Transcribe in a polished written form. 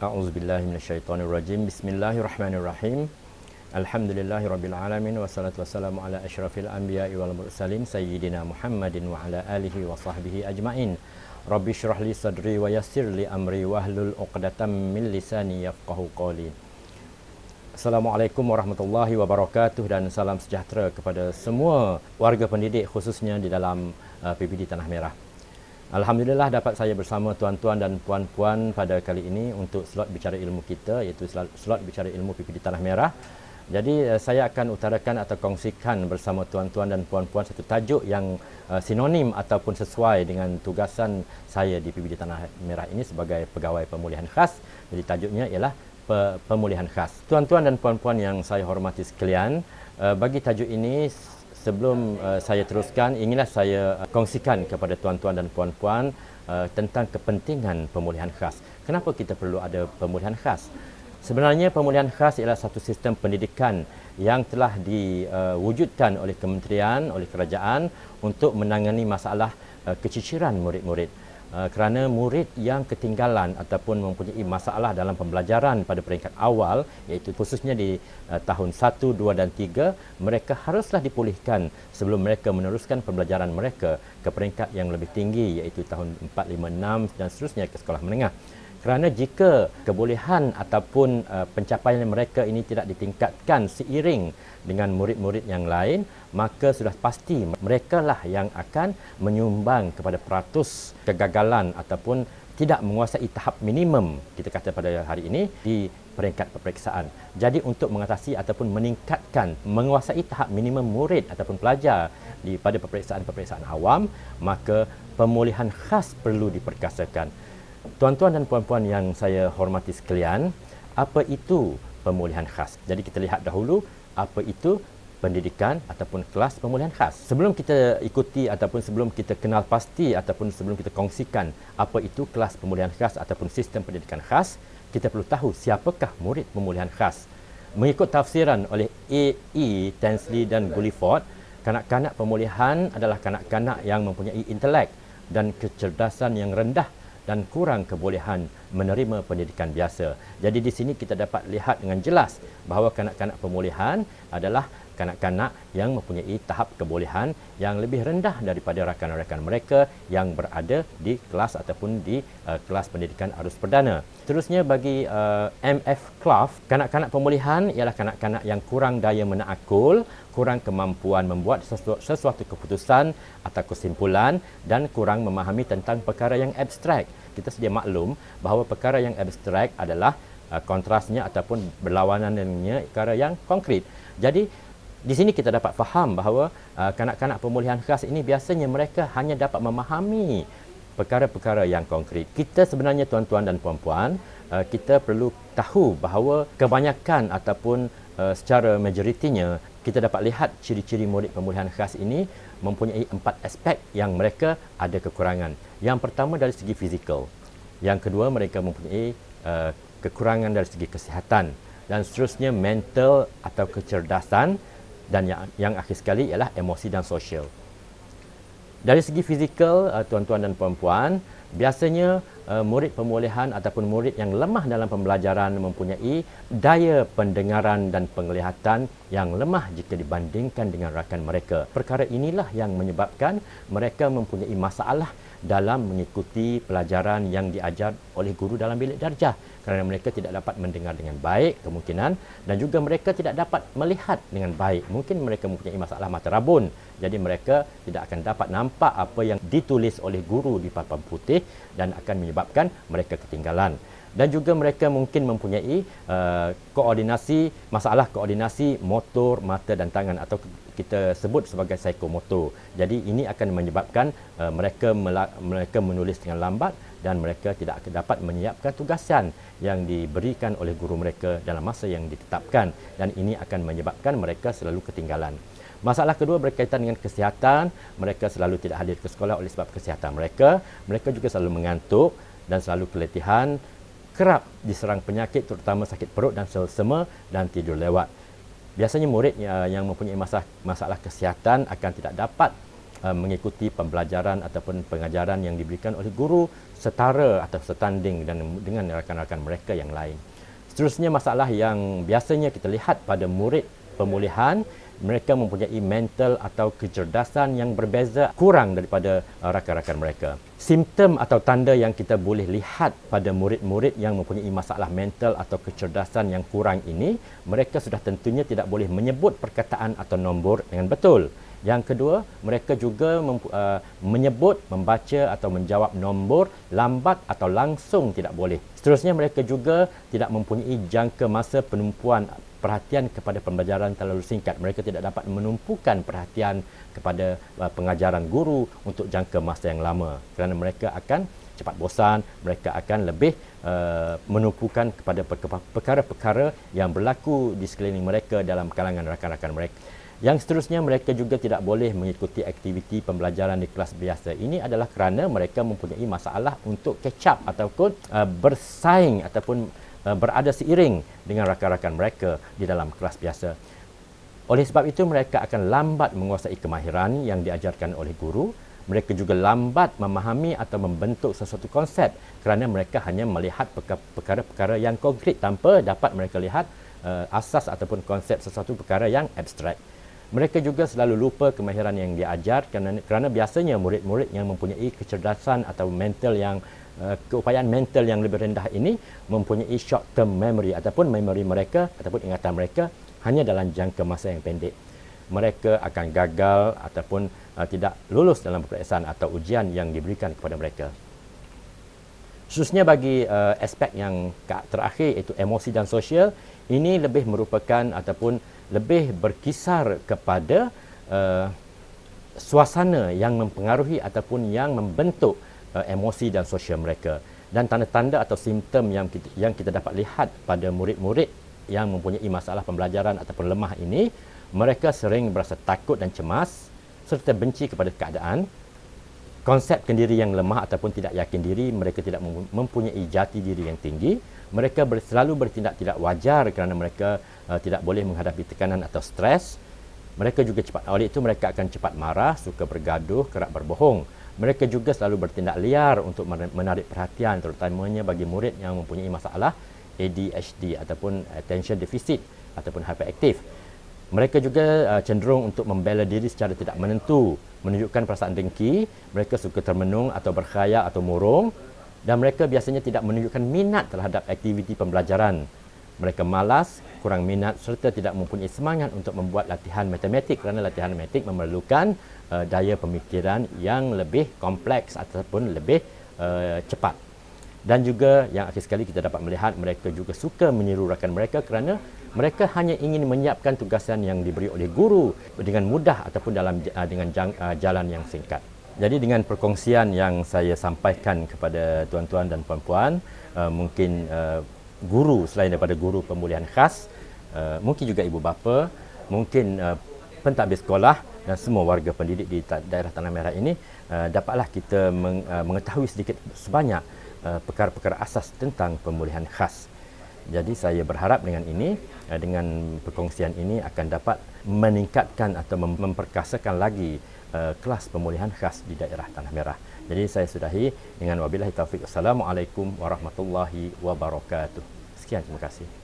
A'udzubillahi minasyaitonirrajim. Bismillahirrahmanirrahim. Alhamdulillahirabbil alamin wassalatu wassalamu ala asyrafil anbiya'i wal mursalin sayyidina Muhammadin wa ala alihi wa sahbihi ajmain. Rabbi shrah li sadri wa yassir li amri wahlul 'uqdatam min lisani yafqahu qawli. Assalamualaikum warahmatullahi wabarakatuh dan salam sejahtera kepada semua warga pendidik khususnya di dalam PBD Tanah Merah. Alhamdulillah dapat saya bersama tuan-tuan dan puan-puan pada kali ini untuk slot bicara ilmu kita, iaitu slot bicara ilmu PPD Tanah Merah. Jadi saya akan utarakan atau kongsikan bersama tuan-tuan dan puan-puan satu tajuk yang sinonim ataupun sesuai dengan tugasan saya di PPD Tanah Merah ini sebagai pegawai pemulihan khas. Jadi tajuknya ialah pemulihan khas. Tuan-tuan dan puan-puan yang saya hormati sekalian, bagi tajuk ini sebelum saya teruskan, inginlah saya kongsikan kepada tuan-tuan dan puan-puan tentang kepentingan pemulihan khas. Kenapa kita perlu ada pemulihan khas? Sebenarnya pemulihan khas ialah satu sistem pendidikan yang telah diwujudkan oleh kementerian, oleh kerajaan untuk menangani masalah keciciran murid-murid. Kerana murid yang ketinggalan ataupun mempunyai masalah dalam pembelajaran pada peringkat awal, iaitu khususnya di tahun 1, 2 dan 3, mereka haruslah dipulihkan sebelum mereka meneruskan pembelajaran mereka ke peringkat yang lebih tinggi, iaitu tahun 4, 5, 6 dan seterusnya ke sekolah menengah. Kerana jika kebolehan ataupun pencapaian mereka ini tidak ditingkatkan seiring dengan murid-murid yang lain, maka sudah pasti mereka lah yang akan menyumbang kepada peratus kegagalan ataupun tidak menguasai tahap minimum, kita kata pada hari ini, di peringkat peperiksaan. Jadi untuk mengatasi ataupun meningkatkan menguasai tahap minimum murid ataupun pelajar pada peperiksaan-peperiksaan awam, maka pemulihan khas perlu diperkasakan. Tuan-tuan dan puan-puan yang saya hormati sekalian, apa itu pemulihan khas? Jadi kita lihat dahulu apa itu pendidikan ataupun kelas pemulihan khas. Sebelum kita ikuti ataupun sebelum kita kenal pasti ataupun sebelum kita kongsikan apa itu kelas pemulihan khas ataupun sistem pendidikan khas, kita perlu tahu siapakah murid pemulihan khas. Mengikut tafsiran oleh A.E. Tansley dan Gulliford, kanak-kanak pemulihan adalah kanak-kanak yang mempunyai intelek dan kecerdasan yang rendah dan kurang kebolehan menerima pendidikan biasa. Jadi di sini kita dapat lihat dengan jelas bahawa kanak-kanak pemulihan adalah kanak-kanak yang mempunyai tahap kebolehan yang lebih rendah daripada rakan-rakan mereka yang berada di kelas ataupun di kelas pendidikan arus perdana. Seterusnya bagi M.F. Clough, kanak-kanak pemulihan ialah kanak-kanak yang kurang daya menaakul, kurang kemampuan membuat sesuatu keputusan atau kesimpulan dan kurang memahami tentang perkara yang abstrak. Kita sedia maklum bahawa perkara yang abstrak adalah kontrasnya ataupun berlawanan dengannya perkara yang konkret. Jadi di sini kita dapat faham bahawa kanak-kanak pemulihan khas ini biasanya mereka hanya dapat memahami perkara-perkara yang konkret. Kita sebenarnya tuan-tuan dan puan-puan, kita perlu tahu bahawa kebanyakan ataupun secara majoritinya kita dapat lihat ciri-ciri murid pemulihan khas ini mempunyai 4 aspek yang mereka ada kekurangan. Yang pertama dari segi fizikal. Yang kedua, mereka mempunyai kekurangan dari segi kesihatan. Dan seterusnya mental atau kecerdasan. Dan yang akhir sekali ialah emosi dan sosial. Dari segi fizikal, tuan-tuan dan puan-puan, biasanya murid pemulihan ataupun murid yang lemah dalam pembelajaran mempunyai daya pendengaran dan penglihatan yang lemah jika dibandingkan dengan rakan mereka. Perkara inilah yang menyebabkan mereka mempunyai masalah dalam mengikuti pelajaran yang diajar oleh guru dalam bilik darjah, kerana mereka tidak dapat mendengar dengan baik kemungkinan, dan juga mereka tidak dapat melihat dengan baik. Mungkin mereka mempunyai masalah mata rabun, jadi mereka tidak akan dapat nampak apa yang ditulis oleh guru di papan putih dan akan menyebabkan mereka ketinggalan. Dan juga mereka mungkin mempunyai masalah koordinasi motor, mata dan tangan atau kita sebut sebagai psikomotor. Jadi ini akan menyebabkan mereka menulis dengan lambat dan mereka tidak dapat menyiapkan tugasan yang diberikan oleh guru mereka dalam masa yang ditetapkan, dan ini akan menyebabkan mereka selalu ketinggalan. Masalah kedua berkaitan dengan kesihatan. Mereka selalu tidak hadir ke sekolah oleh sebab kesihatan mereka. Mereka juga selalu mengantuk dan selalu keletihan, kerap diserang penyakit terutama sakit perut dan selsema dan tidur lewat. Biasanya murid yang mempunyai masalah kesihatan akan tidak dapat mengikuti pembelajaran ataupun pengajaran yang diberikan oleh guru setara atau setanding dengan rakan-rakan mereka yang lain. Seterusnya, masalah yang biasanya kita lihat pada murid pemulihan, mereka mempunyai mental atau kecerdasan yang berbeza, kurang daripada rakan-rakan mereka. Simptom atau tanda yang kita boleh lihat pada murid-murid yang mempunyai masalah mental atau kecerdasan yang kurang ini, mereka sudah tentunya tidak boleh menyebut perkataan atau nombor dengan betul. Yang kedua, mereka juga menyebut, membaca atau menjawab nombor lambat atau langsung tidak boleh. Seterusnya, mereka juga tidak mempunyai jangka masa penumpuan perhatian kepada pembelajaran terlalu singkat. Mereka tidak dapat menumpukan perhatian kepada pengajaran guru untuk jangka masa yang lama, kerana mereka akan cepat bosan, mereka akan lebih menumpukan kepada perkara-perkara yang berlaku di sekeliling mereka dalam kalangan rakan-rakan mereka. Yang seterusnya, mereka juga tidak boleh mengikuti aktiviti pembelajaran di kelas biasa. Ini adalah kerana mereka mempunyai masalah untuk catch up ataupun bersaing ataupun berada seiring dengan rakan-rakan mereka di dalam kelas biasa. Oleh sebab itu, mereka akan lambat menguasai kemahiran yang diajarkan oleh guru. Mereka juga lambat memahami atau membentuk sesuatu konsep kerana mereka hanya melihat perkara-perkara yang konkret tanpa dapat mereka lihat asas ataupun konsep sesuatu perkara yang abstrak. Mereka juga selalu lupa kemahiran yang diajar kerana biasanya murid-murid yang mempunyai kecerdasan atau mental yang keupayaan mental yang lebih rendah ini mempunyai short term memory ataupun memori mereka ataupun ingatan mereka hanya dalam jangka masa yang pendek. Mereka akan gagal ataupun tidak lulus dalam peperiksaan atau ujian yang diberikan kepada mereka. Khususnya bagi aspek yang terakhir, iaitu emosi dan sosial, ini lebih merupakan ataupun lebih berkisar kepada suasana yang mempengaruhi ataupun yang membentuk emosi dan sosial mereka. Dan tanda-tanda atau simptom yang kita dapat lihat pada murid-murid yang mempunyai masalah pembelajaran ataupun lemah ini, mereka sering berasa takut dan cemas serta benci kepada keadaan. Konsep diri yang lemah ataupun tidak yakin diri, mereka tidak mempunyai jati diri yang tinggi. Mereka selalu bertindak tidak wajar kerana mereka tidak boleh menghadapi tekanan atau stres. Mereka juga oleh itu mereka akan cepat marah, suka bergaduh, kerap berbohong. Mereka juga selalu bertindak liar untuk menarik perhatian, terutamanya bagi murid yang mempunyai masalah ADHD ataupun attention deficit ataupun hyperaktif. Mereka juga cenderung untuk membela diri secara tidak menentu, menunjukkan perasaan dengki. Mereka suka termenung atau berkhayal atau murung, dan mereka biasanya tidak menunjukkan minat terhadap aktiviti pembelajaran. Mereka malas, kurang minat serta tidak mempunyai semangat untuk membuat latihan matematik kerana latihan matematik memerlukan daya pemikiran yang lebih kompleks ataupun lebih cepat. Dan juga yang akhir sekali kita dapat melihat mereka juga suka meniru rakan mereka kerana mereka hanya ingin menyiapkan tugasan yang diberi oleh guru dengan mudah ataupun dengan jalan yang singkat. Jadi dengan perkongsian yang saya sampaikan kepada tuan-tuan dan puan-puan, mungkin guru selain daripada guru pemulihan khas, mungkin juga ibu bapa, mungkin pentadbir sekolah dan semua warga pendidik di daerah Tanah Merah ini, dapatlah kita mengetahui sedikit sebanyak perkara-perkara asas tentang pemulihan khas. Jadi saya berharap dengan ini, dengan perkongsian ini akan dapat meningkatkan atau memperkasakan lagi kelas pemulihan khas di daerah Tanah Merah. Jadi saya sudahi dengan wabillahi taufik. Assalamualaikum warahmatullahi wabarakatuh. Sekian, terima kasih.